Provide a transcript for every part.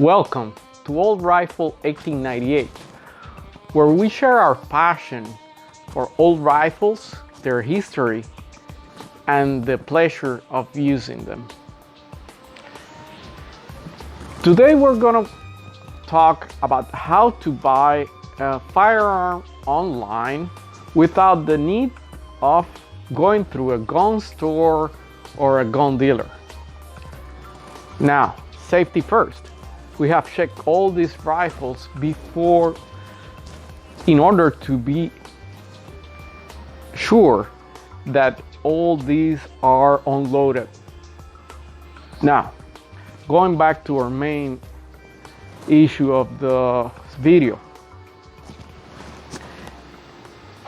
Welcome to Old Rifle 1898, where we share our passion for old rifles, their history, and the pleasure of using them. Today we're gonna talk about how to buy a firearm online without the need of going through a gun store or a gun dealer. Now, safety first. We have checked all these rifles before in order to be sure that all these are unloaded. Now, going back to our main issue of the video.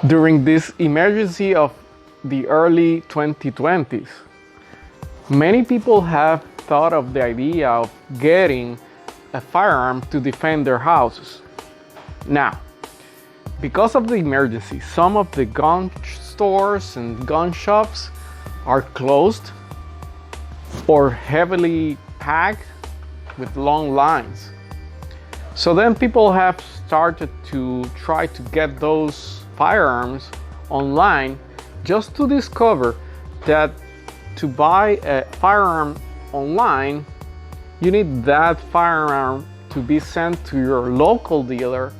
During this emergency of the early 2020s, many people have thought of the idea of getting a firearm to defend their houses. Now, because of the emergency, some of the gun stores and gun shops are closed or heavily packed with long lines. So then people have started to try to get those firearms online, just to discover that to buy a firearm online, you need that firearm to be sent to your local dealer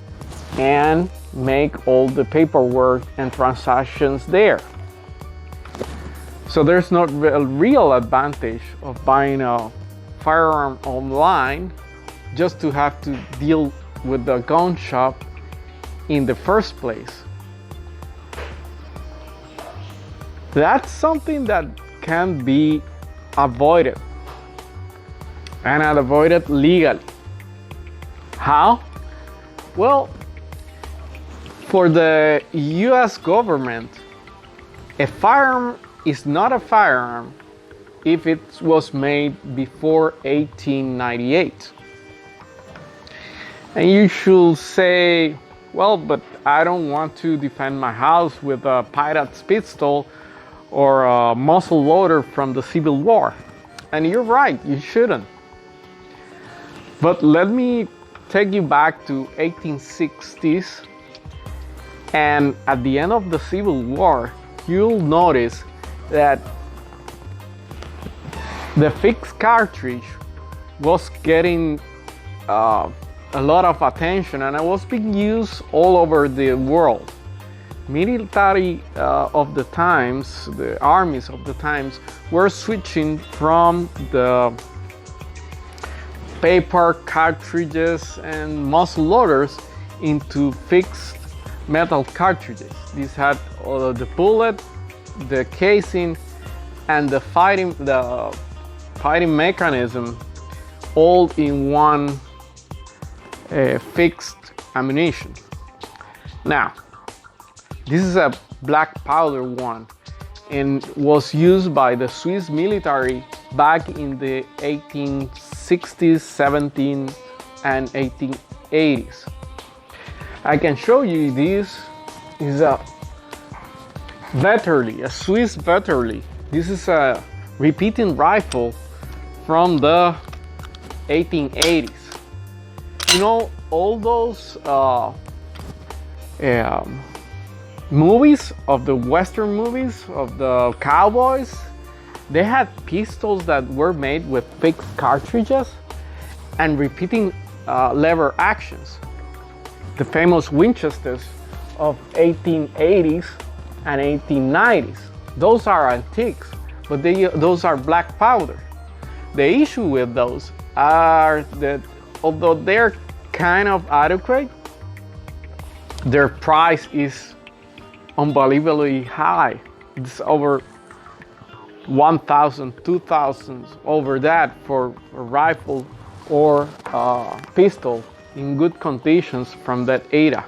and make all the paperwork and transactions there. So there's not a real advantage of buying a firearm online just to have to deal with the gun shop in the first place. That's something that can be avoided, and avoided legally. How? Well, for the US government, a firearm is not a firearm if it was made before 1898. And you should say, well, but I don't want to defend my house with a pirate's pistol or a muzzle loader from the Civil War. And you're right, you shouldn't. But let me take you back to 1860s, and at the end of the Civil War, you'll notice that the fixed cartridge was getting a lot of attention, and it was being used all over the world. Military of the times, the armies of the times, were switching from the paper cartridges and muzzle loaders into fixed metal cartridges. These had the bullet, the casing, and the fighting mechanism all in one fixed ammunition. Now, this is a black powder one and was used by the Swiss military back in the 1860s, 17s, and 1880s. I can show you this is a Vetterli, a Swiss Vetterli. This is a repeating rifle from the 1880s. You know, all those movies of the Western movies of the cowboys, they had pistols that were made with fixed cartridges and repeating lever actions. The famous Winchesters of 1880s and 1890s. Those are antiques, but those are black powder. The issue with those are that although they're kind of adequate, their price is unbelievably high. It's over 1,000, 2,000 over that for a rifle or a pistol in good conditions from that era.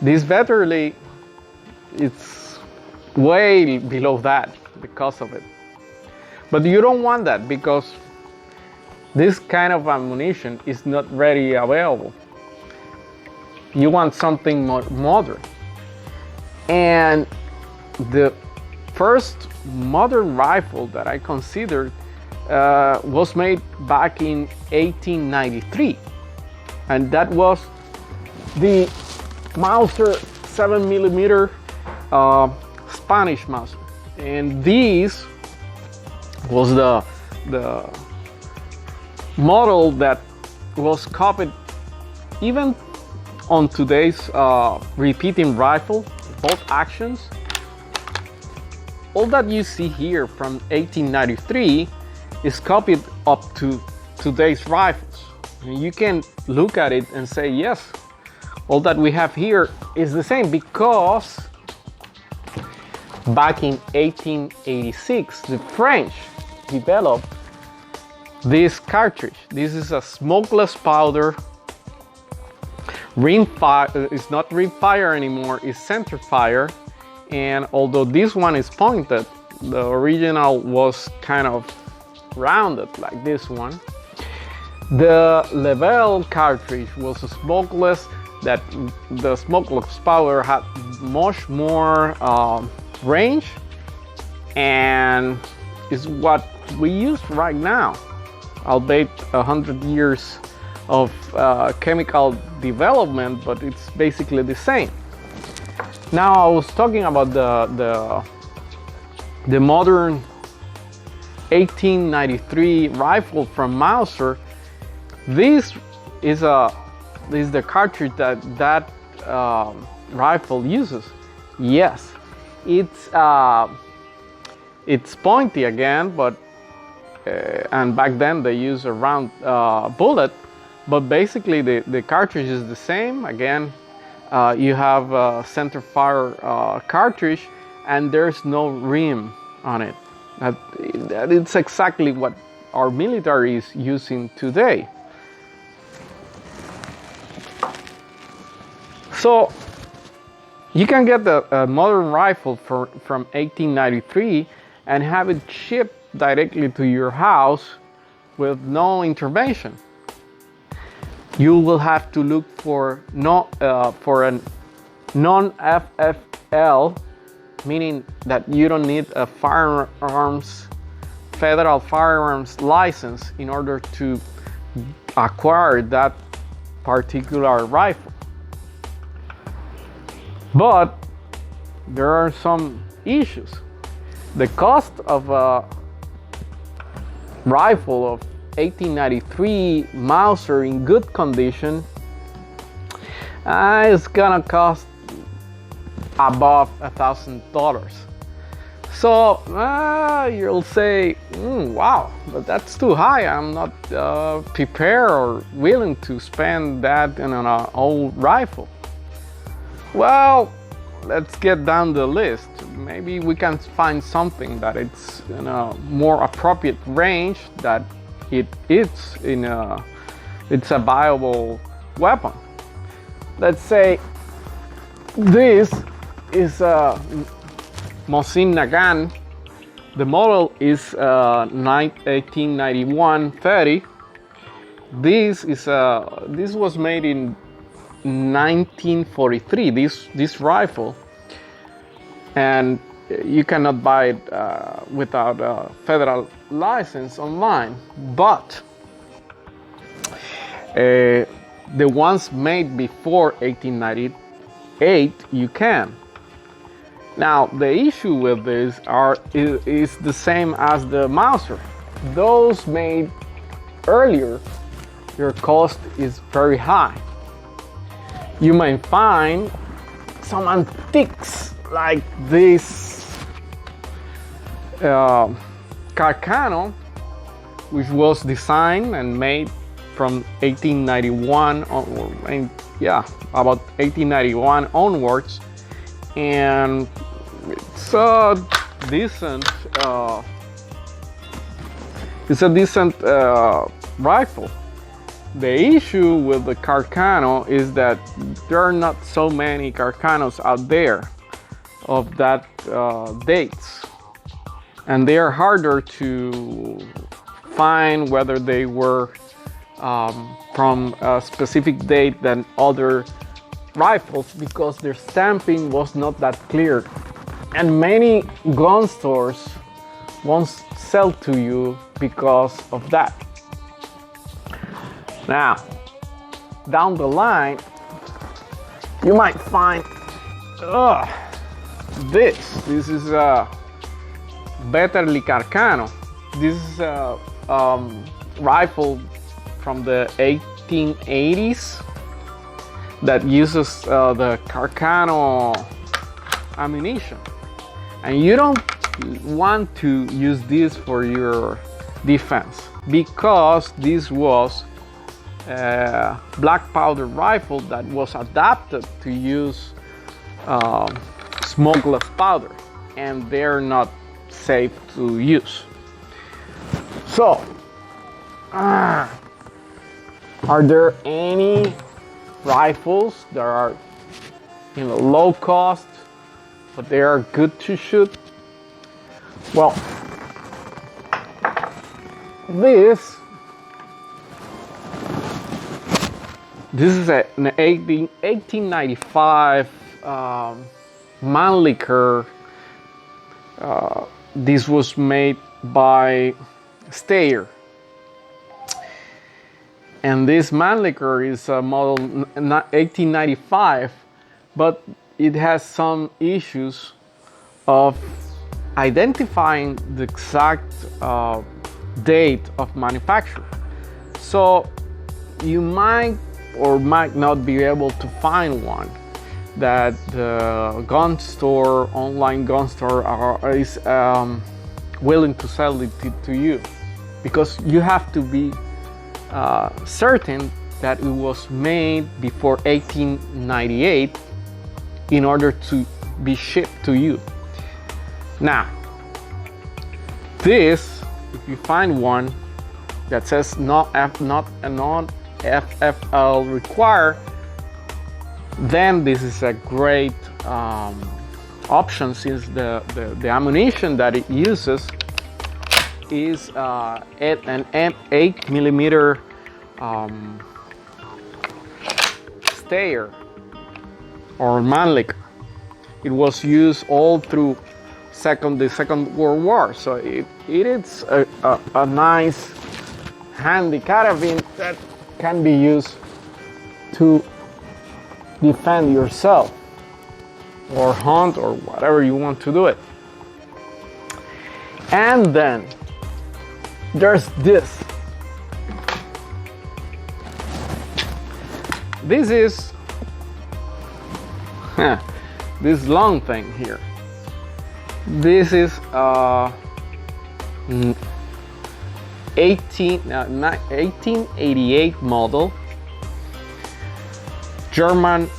This Vetterli, it's way below that because of it. But you don't want that because this kind of ammunition is not readily available. You want something more modern. And the first modern rifle that I considered was made back in 1893, and that was the Mauser 7mm Spanish Mauser, and this was the model that was copied even on today's repeating rifle, bolt actions. All that you see here from 1893 is copied up to today's rifles. And you can look at it and say, yes, all that we have here is the same, because back in 1886, the French developed this cartridge. This is a smokeless powder. It's not rim fire anymore, it's center fire. And although this one is pointed, the original was kind of rounded like this one. The Level cartridge was a smokeless, that the smokeless powder had much more range, and is what we use right now, albeit 100 years of chemical development, but it's basically the same. Now, I was talking about the modern 1893 rifle from Mauser. This is the cartridge that rifle uses. Yes, it's pointy again, but and back then they used a round bullet, but basically the cartridge is the same. Again, you have a center fire cartridge, and there's no rim on it. That it's exactly what our military is using today. So you can get a modern rifle from 1893 and have it shipped directly to your house with no intervention. You will have to look for a non-FFL, meaning that you don't need a federal firearms license in order to acquire that particular rifle. But there are some issues. The cost of a rifle of 1893 Mauser in good condition is gonna cost above $1,000. So you'll say, wow, but that's too high. I'm not prepared or willing to spend that in an old rifle. Well, let's get down the list. Maybe we can find something that it's in a more appropriate range, that it's a viable weapon. Let's say this is a Mosin Nagant. The model is 1891-30. This was made in 1943. This rifle, and you cannot buy it without a federal license online. But the ones made before 1898, you can. Now, the issue with this is the same as the Mauser. Those made earlier, your cost is very high. You may find some antiques like this Carcano, which was designed and made from 1891 about 1891 onwards, and it's a decent rifle. The issue with the Carcano is that there are not so many Carcanos out there of that dates, and they are harder to find whether they were from a specific date than other rifles, because their stamping was not that clear. And many gun stores won't sell to you because of that. Now, down the line, you might find this is a Mannlicher. This is a rifle from the 1880s that uses the Carcano ammunition, and you don't want to use this for your defense because this was a black powder rifle that was adapted to use smokeless powder, and they're not safe to use. So, are there any rifles that are, low cost, but they are good to shoot? Well, this is an 1895 Mannlicher. This was made by Steyr. And this Mannlicher is a model 1895, but it has some issues of identifying the exact date of manufacture. So you might or might not be able to find one that the gun store, online gun store is willing to sell it to you, because you have to be certain that it was made before 1898 in order to be shipped to you. Now, this, if you find one that says not FFL required, then this is a great option, since the ammunition that it uses is an 8mm Steyr or Mannlicher. It was used all through the Second World War, so it is a nice handy carabine that can be used to defend yourself or hunt or whatever you want to do it. And then there's this. This is this long thing here. This is 1888 model German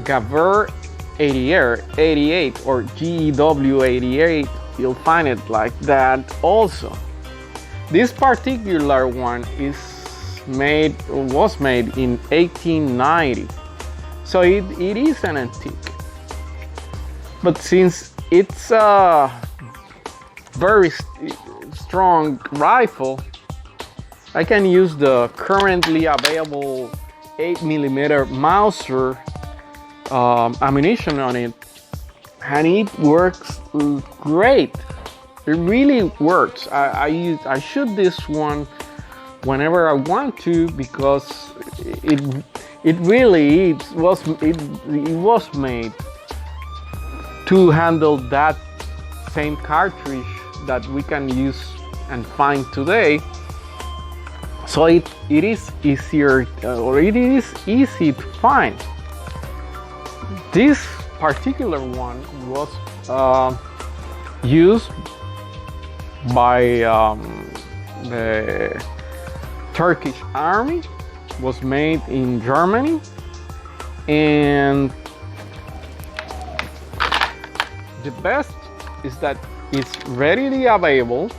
Gewehr 88 or GEW 88. You'll find it like that also. This particular one was made in 1890, so it is an antique. But since it's a very strong rifle, I can use the currently available 8mm Mauser ammunition on it, and it works great. It really works. I shoot this one whenever I want to, because it really was made to handle that same cartridge that we can use and find today. So it is easier, or it is easy to find. This particular one was used by the Turkish army, was made in Germany, and the best is that it's readily available.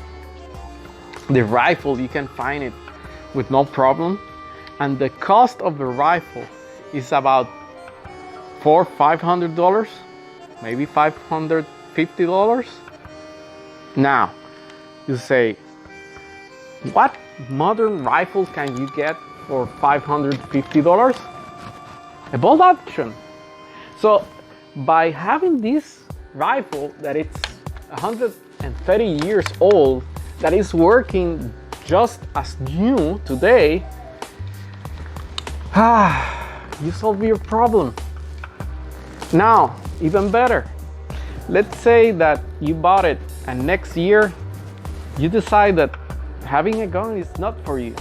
The rifle, you can find it with no problem, and the cost of the rifle is about $500, maybe $550. Now you say, what modern rifle can you get for $550? A bolt action. So by having this rifle that it's and 30 years old that is working just as new today, you solve your problem. Now, even better, let's say that you bought it and next year you decide that having a gun is not for you.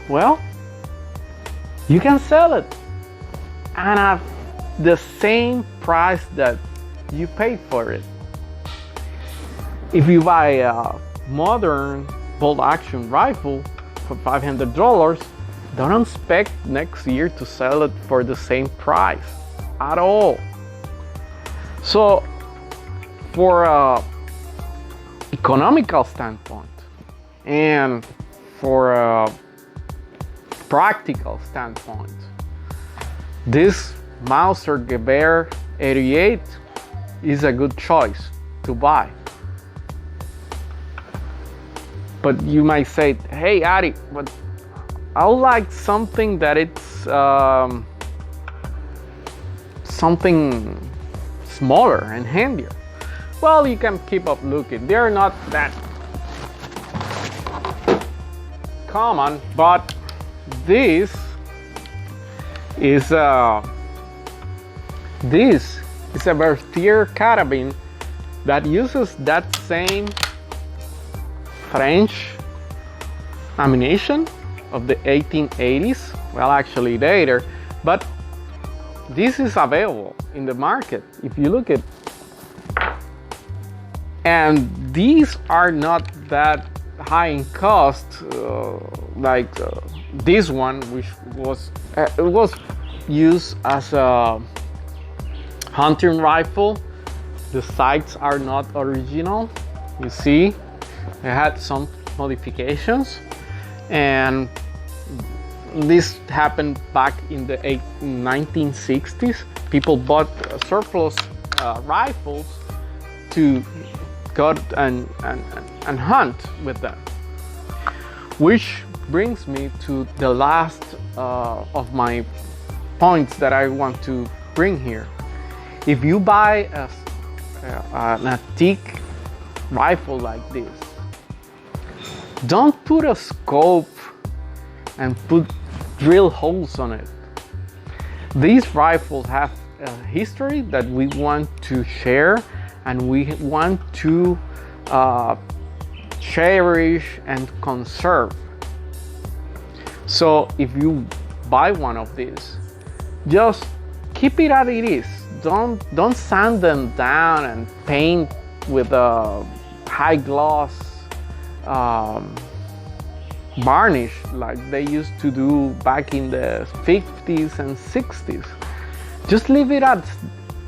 Well, you can sell it and at the same price that you paid for it. If you buy a modern bolt action rifle for $500, don't expect next year to sell it for the same price at all. So for a economical standpoint and for a practical standpoint, this Mauser Gewehr 88 is a good choice to buy. But you might say, hey Ari, but I would like something that it's something smaller and handier. Well, you can keep up looking. They're not that common, but this is a Vertier carabine that uses that same French ammunition of the 1880s. Well, actually later, but this is available in the market if you look at. And these are not that high in cost, like this one, which was it was used as a hunting rifle. The sights are not original. You see, it had some modifications, and this happened back in the 1960s. People bought surplus rifles to go and hunt with them. Which brings me to the last of my points that I want to bring here. If you buy an antique rifle like this, don't put a scope and put drill holes on it. These rifles have a history that we want to share, and we want to cherish and conserve. So if you buy one of these, just keep it as it is. Don't sand them down and paint with a high gloss varnish like they used to do back in the 50s and 60s. Just leave it as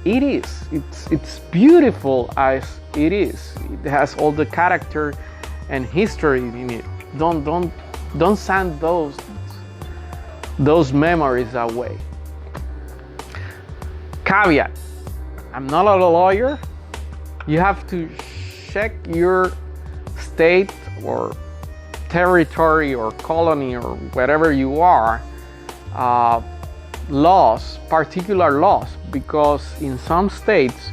it is. It's beautiful as it is. It has all the character and history in it. Don't send those memories away. Caveat: I'm not a lawyer. You have to check your state or territory or colony or wherever you are laws, particular laws, because in some states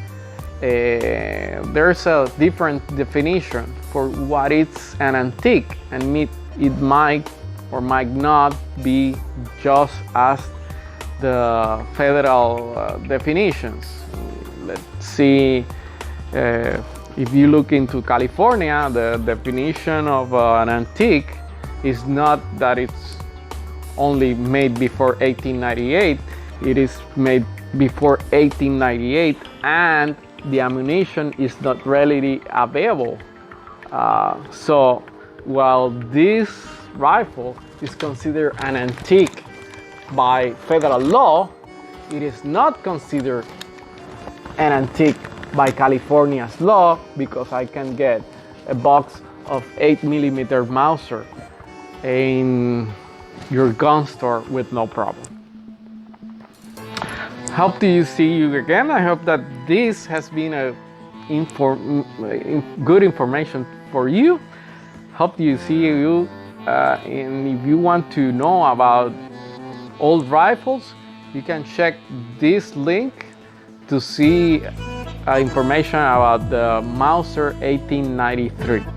there's a different definition for what is an antique, and it might or might not be just as the federal definitions. Let's see, if you look into California, the definition of an antique is not that it's only made before 1898, it is made before 1898 and the ammunition is not readily available. So while this rifle is considered an antique by federal law, it is not considered an antique by California's law, because I can get a box of 8mm Mauser in your gun store with no problem. Hope to see you again. I hope that this has been a good information for you. Hope to see you, and if you want to know about old rifles, you can check this link to see information about the Mauser 1893.